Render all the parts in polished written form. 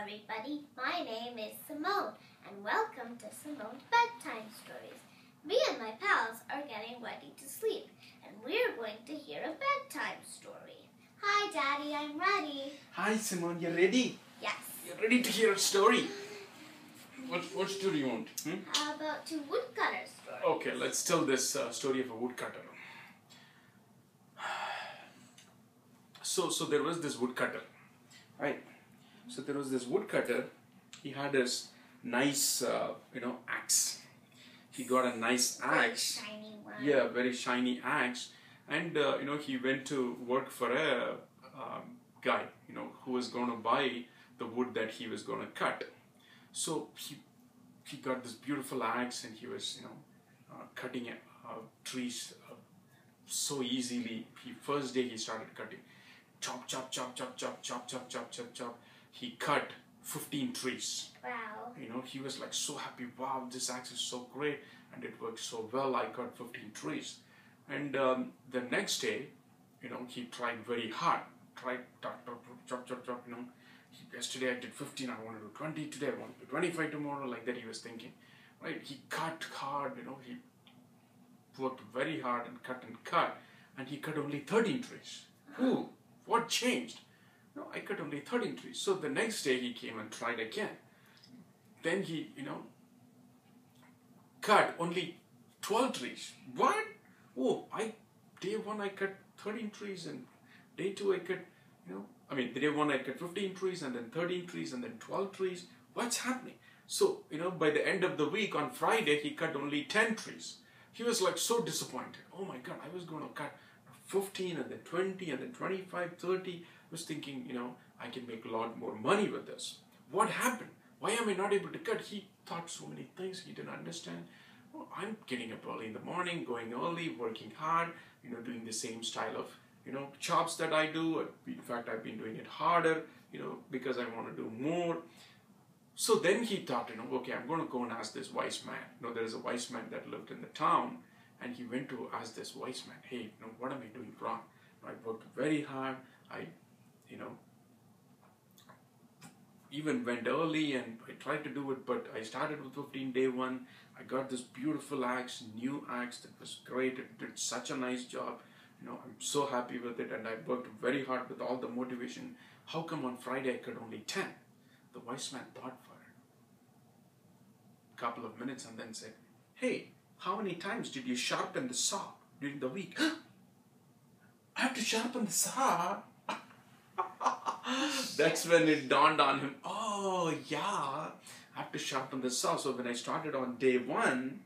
everybody, my name is Simone and welcome to Simone's Bedtime Stories. Me and my pals are getting ready to sleep and we're going to hear a bedtime story. Hi Daddy, I'm ready. Hi Simone, you ready? Yes. You're ready to hear a story? What story you want? How about two woodcutter stories? Okay, let's tell this story of a woodcutter. So there was this woodcutter, right? So there was this woodcutter. He had this nice, axe. He got a nice axe. Very shiny one. Yeah, very shiny axe. And he went to work for a guy, who was going to buy the wood that he was going to cut. So he got this beautiful axe, and he was cutting trees so easily. First day he started cutting, chop chop chop chop chop chop chop chop chop chop. He cut 15 trees. Wow. He was like so happy. Wow, this axe is so great and it works so well. I cut 15 trees. And the next day, he tried very hard. Tried chop chop chop chop. Yesterday I did 15. I want to do 20 today. I want to do 25 tomorrow. Like that he was thinking, right? He cut hard. He worked very hard and cut, and he cut only 13 trees. Ooh, what changed? No, I cut only 13 trees. So the next day he came and tried again. Then he, cut only 12 trees. What? Oh, day one I cut 13 trees, and day two I cut, day one I cut 15 trees, and then 13 trees, and then 12 trees. What's happening? So, by the end of the week on Friday, he cut only 10 trees. He was like so disappointed. Oh my God, I was going to cut 15 and then 20 and then 25, 30. I was thinking, I can make a lot more money with this. What happened? Why am I not able to cut? He thought so many things he didn't understand. Oh, I'm getting up early in the morning, going early, working hard, doing the same style of, chops that I do. In fact, I've been doing it harder, because I want to do more. So then he thought, okay, I'm going to go and ask this wise man. There is a wise man that lived in the town, and he went to ask this wise man, hey, what am I doing wrong? I worked very hard. I, even went early and I tried to do it, but I started with 15 day one. I got this beautiful axe, new axe that was great. It did such a nice job. I'm so happy with it, and I worked very hard with all the motivation. How come on Friday I cut only 10? The wise man thought for a couple of minutes and then said, hey, how many times did you sharpen the saw during the week? I have to sharpen the saw? That's when it dawned on him, oh yeah, I have to sharpen the saw. So when I started on day one,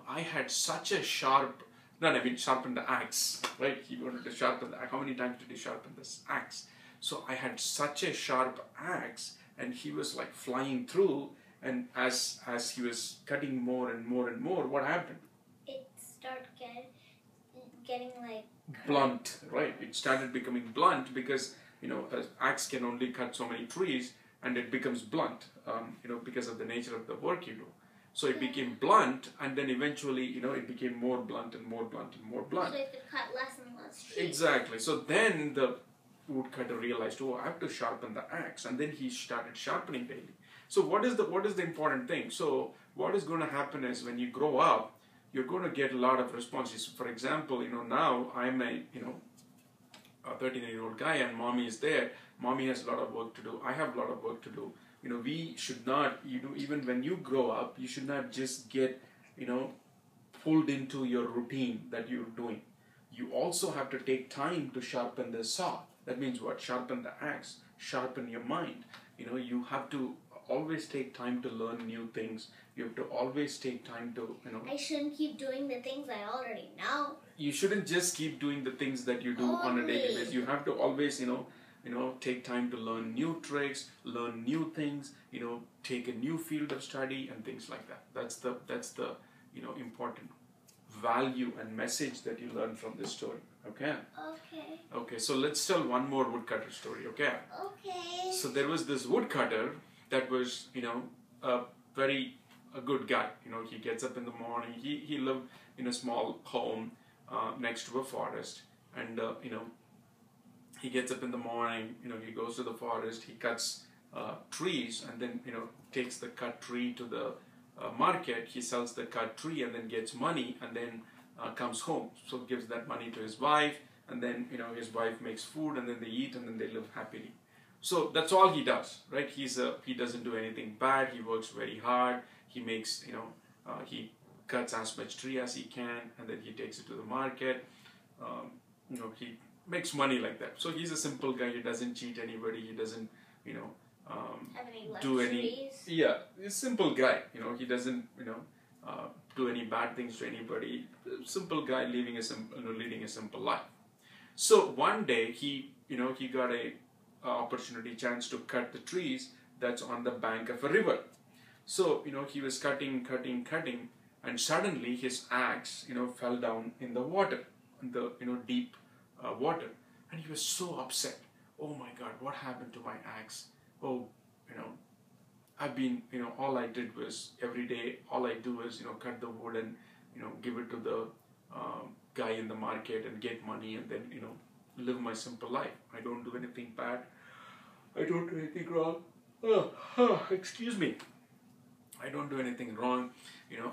I had such a sharpen the axe, right? He wanted to sharpen the axe. How many times did he sharpen this axe? So I had such a sharp axe, and he was like flying through, and as he was cutting more and more and more, what happened? It started getting like blunt, right? It started becoming blunt because an axe can only cut so many trees, and it becomes blunt, because of the nature of the work you do. So it became blunt, and then eventually, it became more blunt and more blunt and more blunt. So it could cut less and less trees. Exactly. So then the woodcutter realized, oh, I have to sharpen the axe, and then he started sharpening daily. So what is the important thing? So what is going to happen is when you grow up, you're going to get a lot of responses. For example, now I'm a 13-year-old guy, and mommy is there. Mommy has a lot of work to do. I have a lot of work to do. We should not, even when you grow up, you should not just get, pulled into your routine that you're doing. You also have to take time to sharpen the saw. That means what? Sharpen the axe, sharpen your mind. You have to always take time to learn new things. You have to always take time to, I shouldn't keep doing the things I already know. You shouldn't just keep doing the things that you do on a daily basis. You have to always, take time to learn new tricks, learn new things, take a new field of study and things like that. That's the important value and message that you learn from this story. Okay? Okay. Okay, so let's tell one more woodcutter story, okay? Okay. So there was this woodcutter that was, a good guy. He gets up in the morning. He lived in a small home next to a forest, and he gets up in the morning, he goes to the forest, he cuts trees, and then takes the cut tree to the market. He sells the cut tree and then gets money, and then comes home. So gives that money to his wife, and then his wife makes food, and then they eat, and then they live happily. So that's all he does, right? He doesn't do anything bad. He works very hard. He makes he cuts as much tree as he can, and then he takes it to the market. He makes money like that. So he's a simple guy. He doesn't cheat anybody. He doesn't have any do any. Yeah, he's a simple guy. He doesn't do any bad things to anybody. Simple guy leading a simple life. So one day he got a chance to cut the trees that's on the bank of a river. So he was cutting, and suddenly his axe fell down in the water, in the deep water, and he was so upset. Oh my God, what happened to my axe? Oh, I've been all I did was every day all I do is cut the wood and give it to the guy in the market and get money, and then live my simple life. I don't do anything bad. I don't do anything wrong. Excuse me. I don't do anything wrong.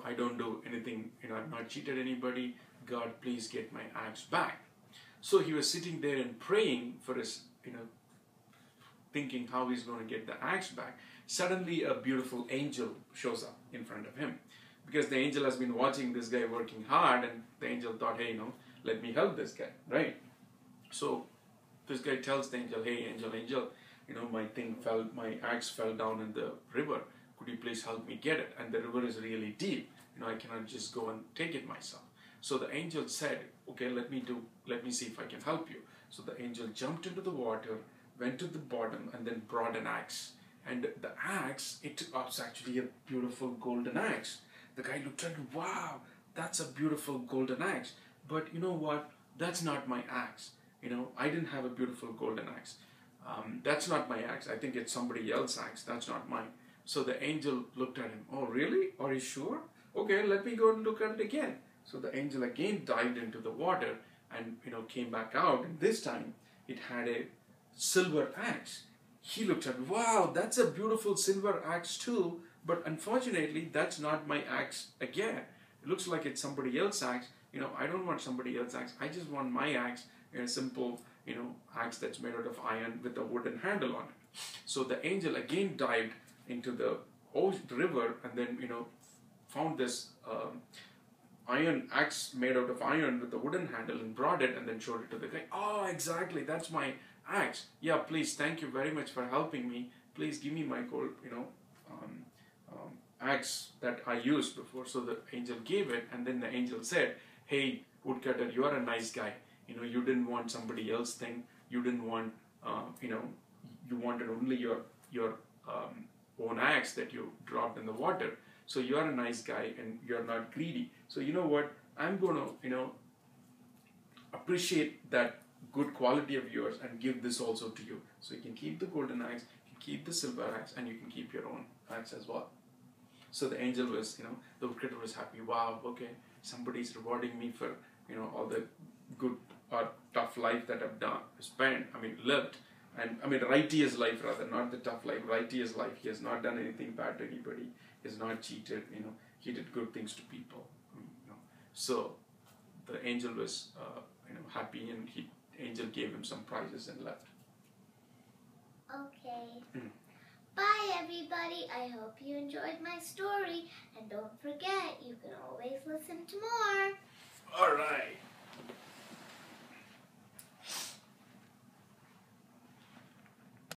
I don't do anything. I've not cheated anybody. God, please get my axe back. So he was sitting there and praying for his, thinking how he's going to get the axe back. Suddenly, a beautiful angel shows up in front of him, because the angel has been watching this guy working hard, and the angel thought, hey, let me help this guy, right? So this guy tells the angel, hey, angel, my axe fell down in the river. Could you please help me get it? And the river is really deep. I cannot just go and take it myself. So the angel said, okay, let me see if I can help you. So the angel jumped into the water, went to the bottom, and then brought an axe. And the axe, it was actually a beautiful golden axe. The guy looked at it, wow, that's a beautiful golden axe. But you know what? That's not my axe. I didn't have a beautiful golden axe. That's not my axe. I think it's somebody else's axe. That's not mine. So the angel looked at him. Oh, really? Are you sure? Okay, let me go and look at it again. So the angel again dived into the water and came back out. And this time it had a silver axe. He looked at, wow, that's a beautiful silver axe too. But unfortunately, that's not my axe again. It looks like it's somebody else's axe. I don't want somebody else's axe. I just want my axe, a simple, axe that's made out of iron with a wooden handle on it. So the angel again dived into the river, and then, found this iron axe made out of iron with a wooden handle, and brought it and then showed it to the guy. Oh, exactly, that's my axe. Yeah, please, thank you very much for helping me. Please give me my gold, axe that I used before. So the angel gave it, and then the angel said, hey, Woodcutter, you are a nice guy. You didn't want somebody else's thing. You didn't want, you wanted only your own axe that you dropped in the water. So you are a nice guy, and you're not greedy. So you know what? I'm going to, appreciate that good quality of yours and give this also to you. So you can keep the golden axe, you can keep the silver axe, and you can keep your own axe as well. So the angel was, the woodcutter was happy. Wow, okay, somebody's rewarding me for, all the good or tough life that I've lived. And righteous life rather, not the tough life, righteous life. He has not done anything bad to anybody. He has not cheated, he did good things to people. So the angel was, happy, and angel gave him some prizes and left. Okay. Bye, everybody. I hope you enjoyed my story. And don't forget, you can always listen to more. All right.